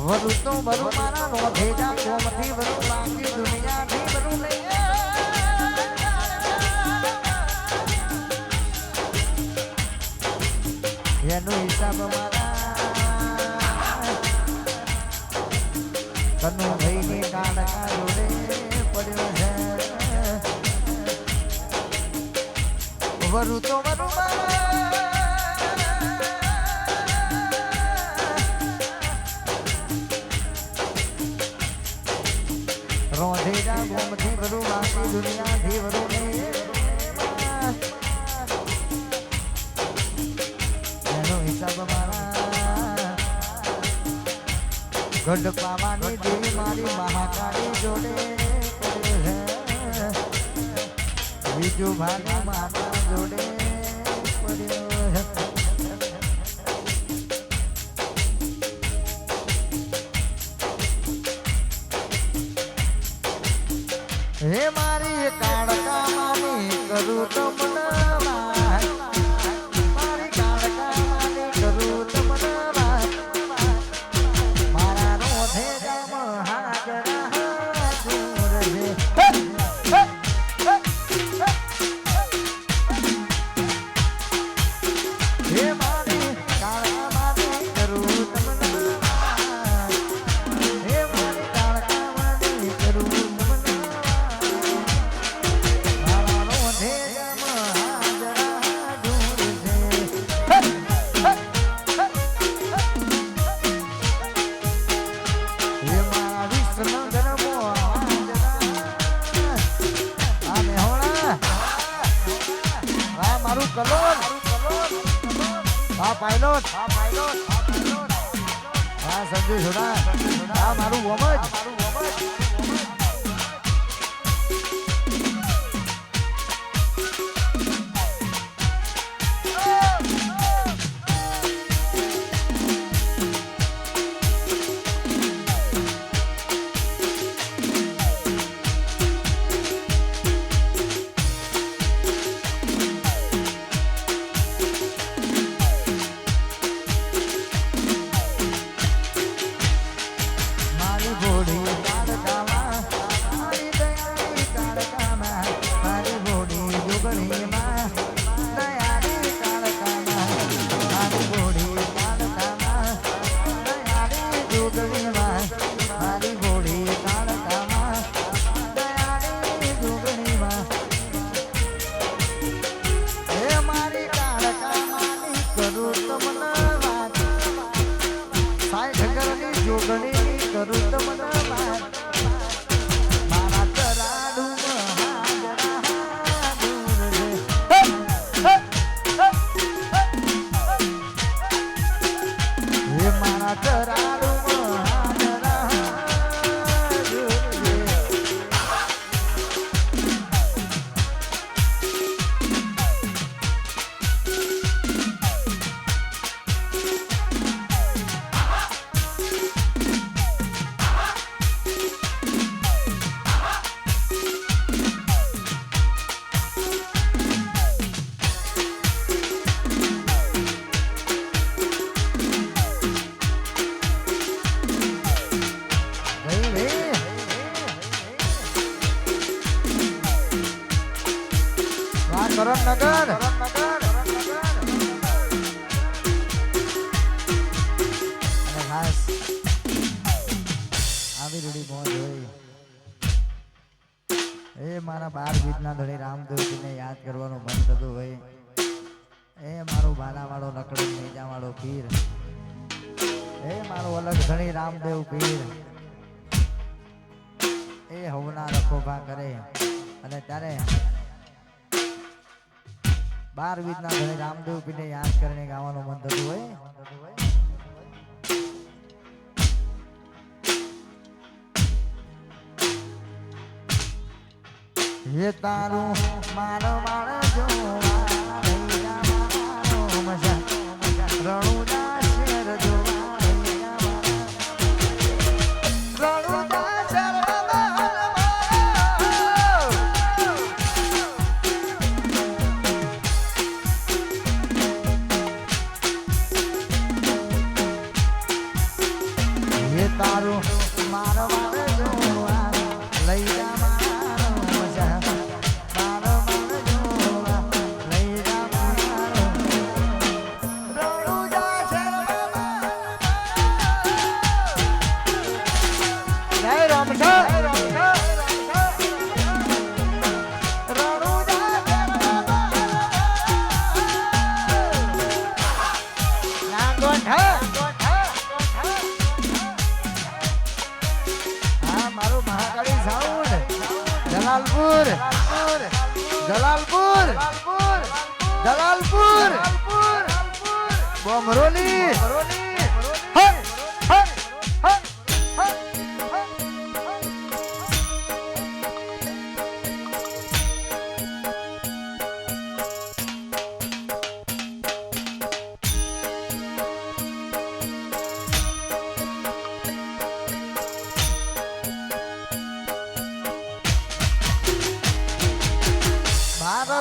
વરુ તો વરુ મારા નો ભેજા કોમથી વરુ બાકી દુનિયાથી વરુ નહીં એનો હિસાબ મારા કનુ ભાઈની કાળકા જોડે પડ્યો છે વરુ તો વરુ રોધેજા ગોમથી વરુ બાકી દુનિયાથી વરુ એનો હિસાબ મારા ગઢ પાવાની દેવી મારી મહાકાળી જોડે બીજું ભાગી માતા જોડે પડ્યો હે મારી કાળકા માની કરું તમને મારી કાળકા માની કરું તમને મારા રોધે જામ હાજરા હાજર રે હે મારી કાળકા માની કરું તમને હે મારી કાળકા માની કરું કલોલ હા પાયલોટ હા સંજુ સોડા હા મારું વમજ કરમનગર ખાસ આવી રૂડી મોજ હોય એ મારા 12 ગીતના ધણી રામદેવજીને યાદ કરવાનું મન થતું હોય એ મારો બાલાવાળો નકડી મેજાવાળો પીર એ મારો અલગ ધણી રામદેવ પીર એ હવના રખોભા કરે અને ત્યારે 12 ગીતના ધણી રામદેવ પીરને યાદ કરીને ગાવાનું મન થતું હોય ये तारू मार मार जो मजा रणुदा शेर जो रणुदा शेर ये તારું મારો મારે જોવા લઈ જા મારો મજા મારો મારે જોવા લઈ જા મારો રણું જાશે જય રામ જય રામ જય जलालपुर जलालपुर जलालपुर बोमरोली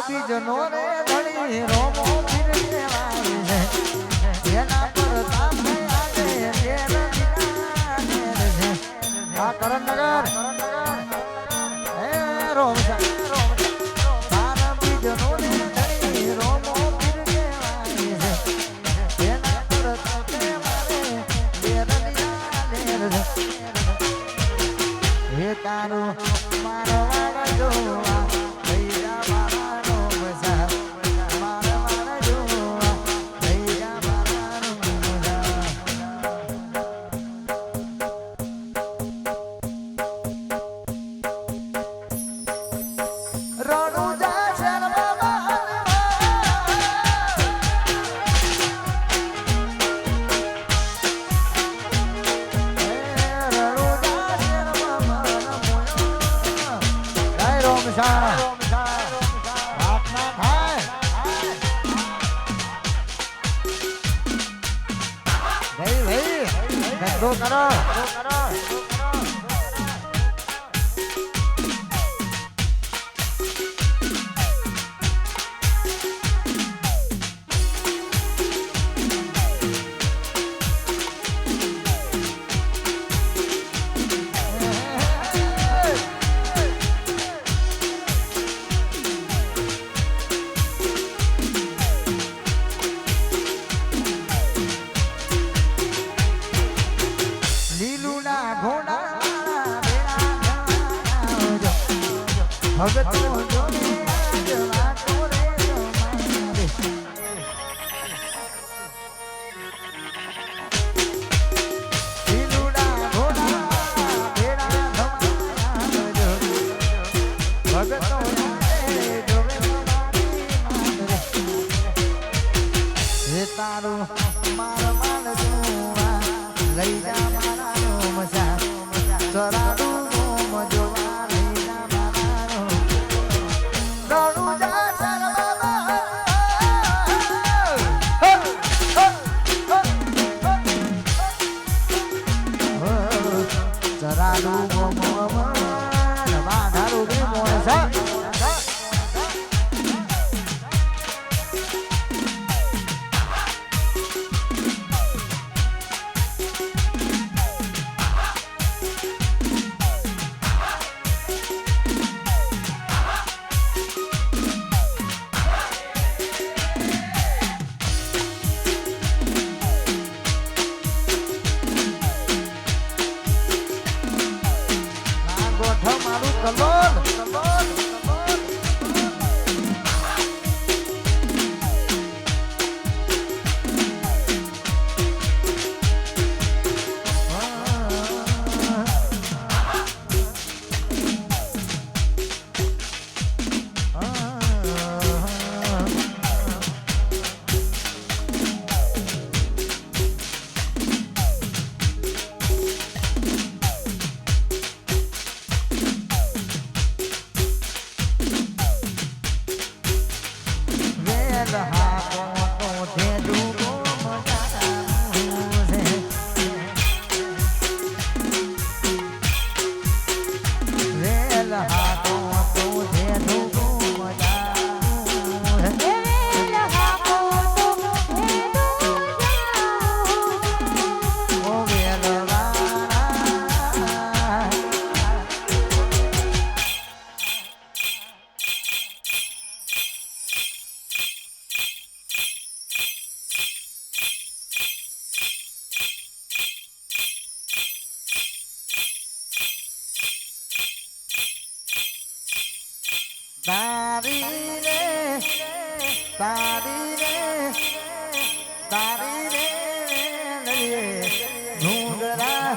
બીજનો રે ધણી રોમો ફીરને વાય છે એના પર તામે આજે તેર દિના છે આ કરણનગર હે રોમ તારા બીજનો રે ધણી રોમો ફીરને વાય છે એના પર તામે મારે તેર દિના છે હે તારું મારવા જોવા करो भगत तारू मार मार जुआ लई जा मारा मजा चरारू मजवा તારી રે તારી રે તારી રે ઢૂંઢરા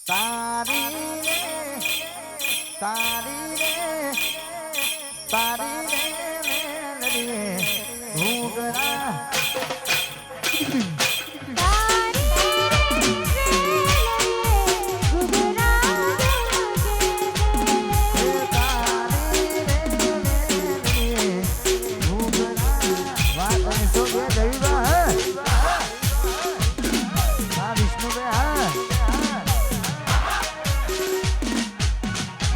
તારી રે તારી રે તારી રે મેલડી ઘૂઘરા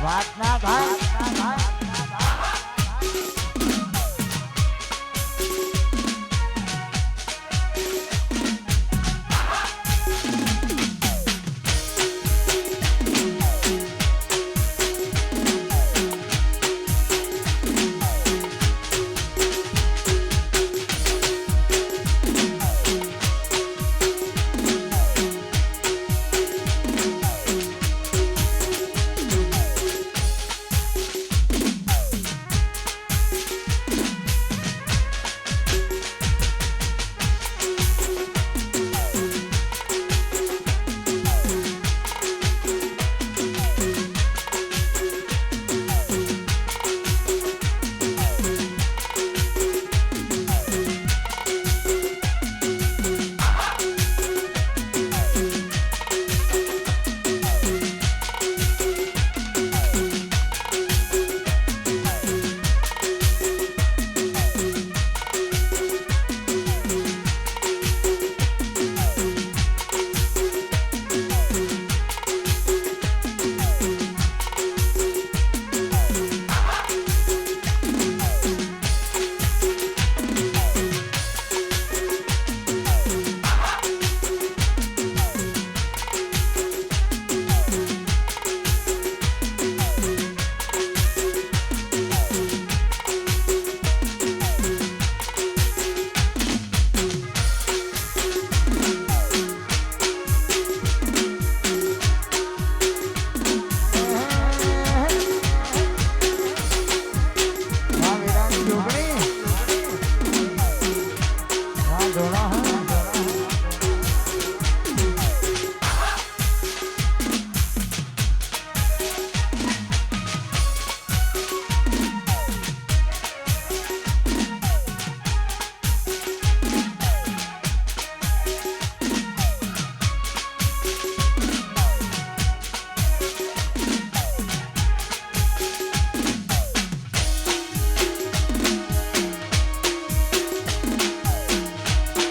વાત ના ભાઈ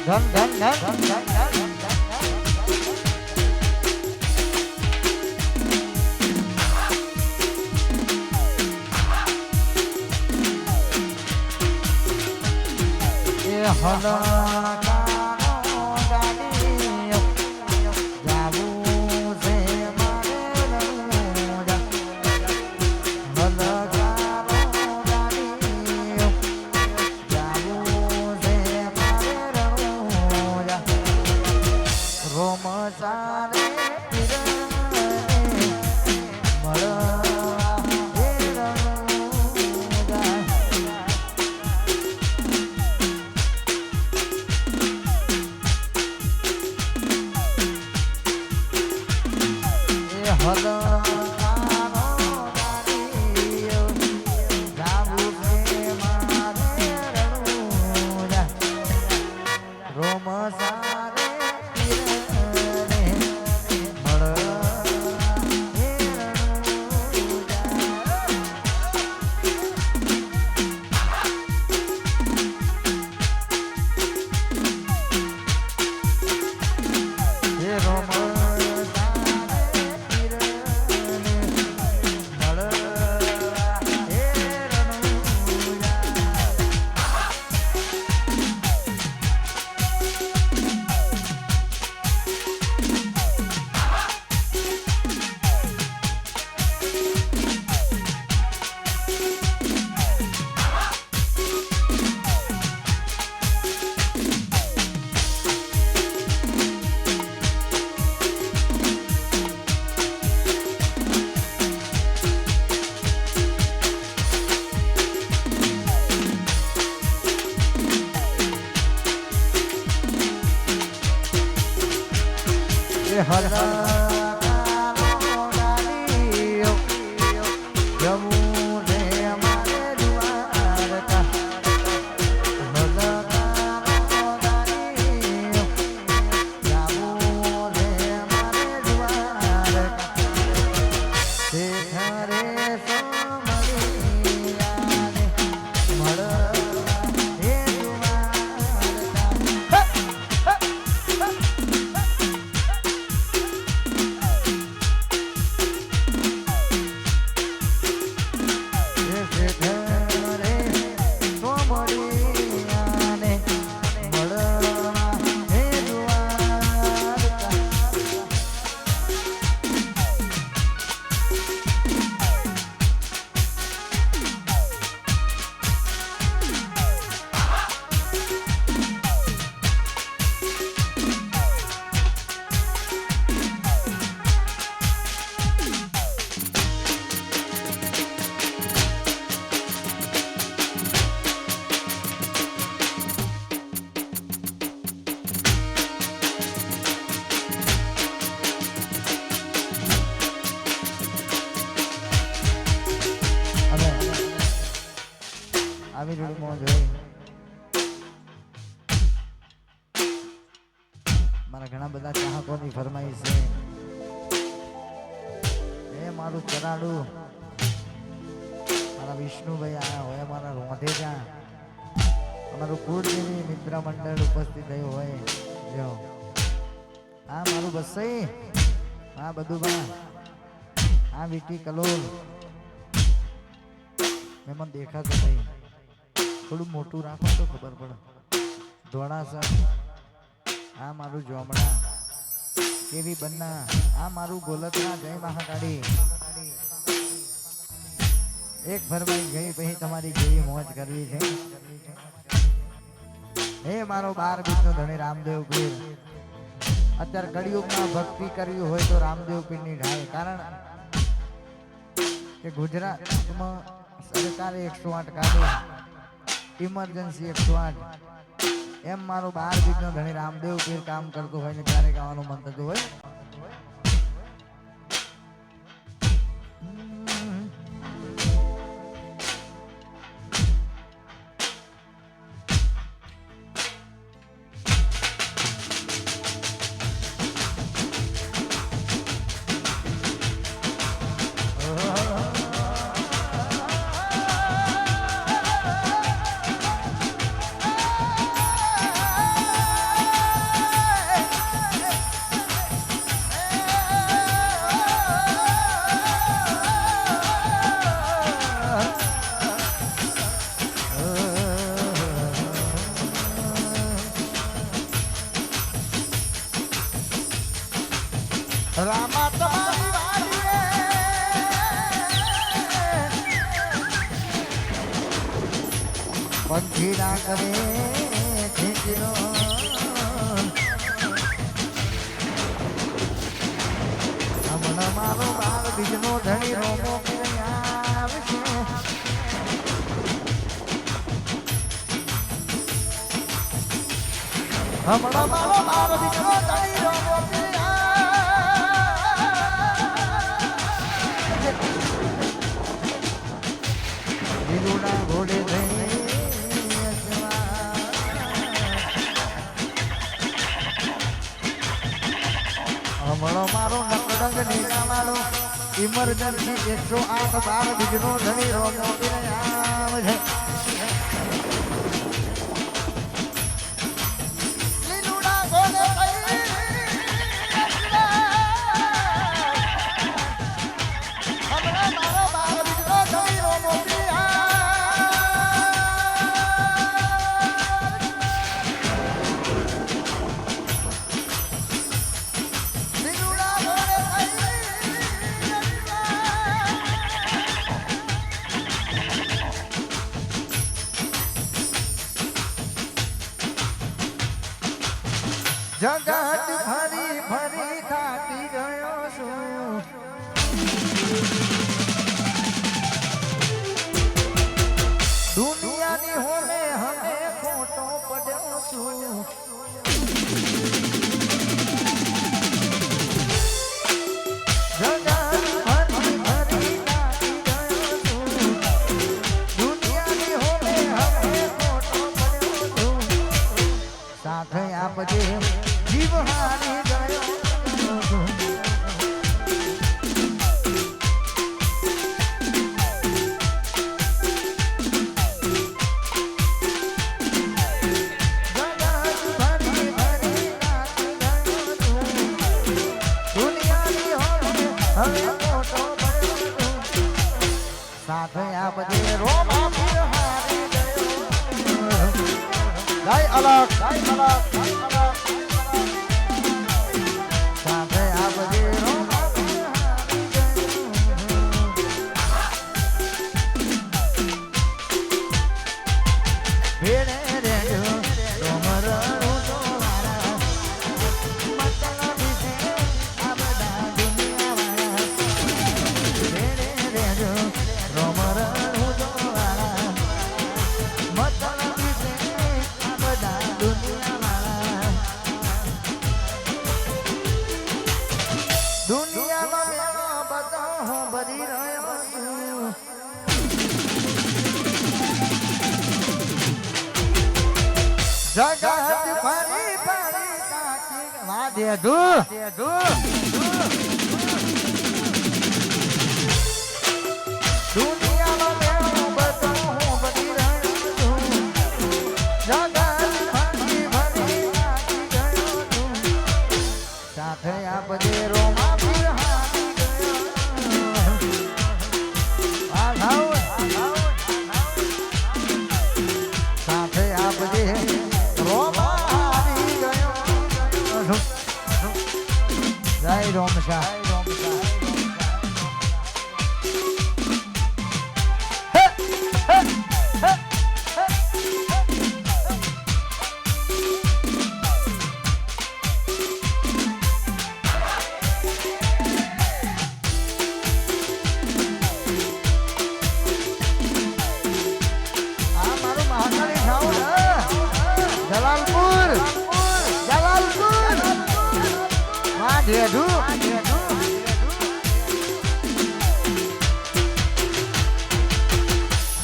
ધન ધન ધન ધન ધન એ હલકાનો આવી જોડી મોજ હોય. મારા ઘણા બધા ચાહકોની ફરમાઈશ છે. એ મારું ચરાડું મારા વિષ્ણુભાઈ આયા હોય, મારા રોંધેજા અમારું કુળદેવી મિત્ર મંડળ ઉપસ્થિત થયું હોય. જો આ મારું બસઈ, આ બધું બા, આ વિકી કલોલ મેં દેખાતો નહીં, થોડું મોટું રાખો તો ખબર પડે. ધોળાસર આ મારું જોમડા કેવી બન્ના, આ મારું ગોલતરા જય મહાકાળી. એક ફરમાઈ ગઈ પછી તમારી જેવી મોજ કરવી છે. હે મારો 12 બીજનો ધણી રામદેવ પીર, અત્યારે કળિયુગમાં ભક્તિ કરવી હોય તો રામદેવ પીરની ઢાય. કારણ કે ગુજરાતમાં સરકારે 108 કાઢે, ઇમરજન્સી 108. એમ મારો 12 બીજનો ધણી રામદેવ પીર કામ કરતો હોય ને ત્યારે ગાવાનું મન થતું હોય. રામા તમારી વાડીએ પંખી ના કરે ખીચરો, હમણાં મારો 12 બીજનો ધણી રોમો આવશે. હમણાં મારો 12 બીજનો ધણી રોમો ઘોડે હમણો મારો નકડંગ નીલા મારો ઇમરજન્સી 108 12 બીજનો ધણી રોમો આવે. જગત ફરી ફરી થાકી ગયો છું, દુનિયાની હોમે હમે ખોટો પડ્યો છું. પછી જીવ હારી ગયો સાથે આ બધી રોમા પીર હારી ગયો ગાય અલગ સાથે આ બધી રોમા પીર હારી ગયો ભેડે રેડ્યો રોમરણું તો વાળા મતલબી છે આ બધા દુનિયાવાળા ભેડે રેડ્યો રોમરણું તો વાળા મતલબી છે આ બધા દુનિયાવાળા દુનિયાનો મેળો બધો હું ભરી રહ્યો છું જગત ફરી ફરી કાકી વાદે દુનિયાનો મેળો બધો હું ભરી રહ્યો છું જગત ફરી ફરી કાકી ગયો છું સાથે આ બધી રોમા પીર હારી ગયો આ ભાવ સાથે આ બધી રોમા હારી ગયો જય રોમશા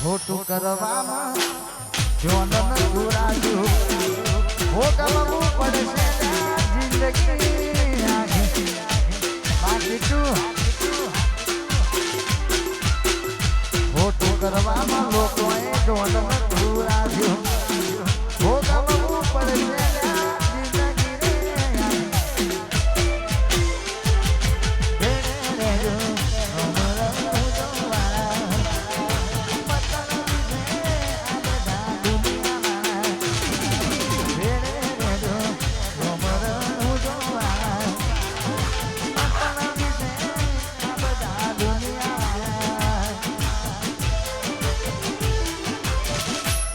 ખોટું કરવામાં જોન પુરાયું ભોગવવું પડશે જિંદગી બાકી ખોટું કરવામાં લોકોએ જોન પુરાયું ભોગવવું પડશે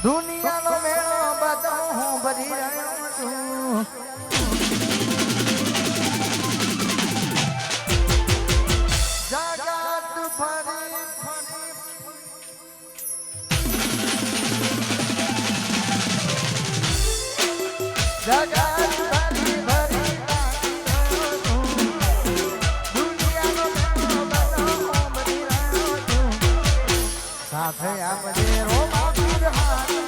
દુનિયાનો મેળો બધો હું ભરી રહ્યો છું જગત ફરી જગત ફરી ફરી દુનિયાનો મેળો બધો હું ભરી રહ્યો છું સાથે આ બધી રોમા પીર હારી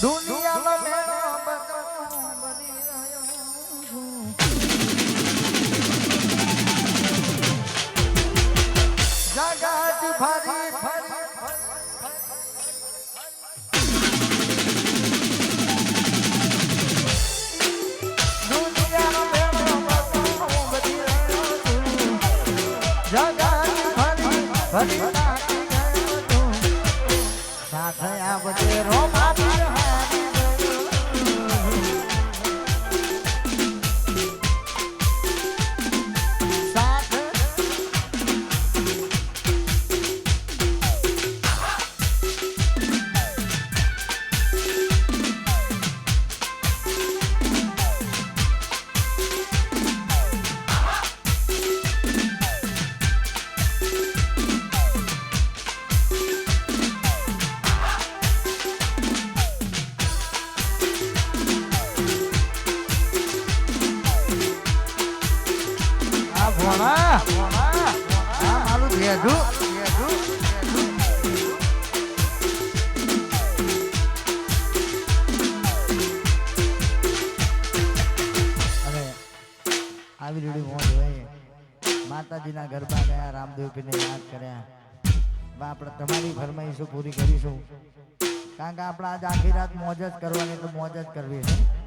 દુનિયાનો મેળો બધો બની રહ્યો છું જગત ફરી ફરી દુનિયાનો મેળો બધો બની રહ્યો છું જગત ફરી ફરી કાકી ગયો છું સાથે આ બધે રોમા પીર હારી આ મારું ભેજું આવી રીડી મોજ હોય માતાજીના ગરબા ગયા રામદેવ પીરને યાદ કર્યા આપણે તમારી ફરમાઈશો પૂરી કરીશું કારણ કે આપણે આજ આખી રાત મોજ જ કરવાની તો મોજ જ કરવી છે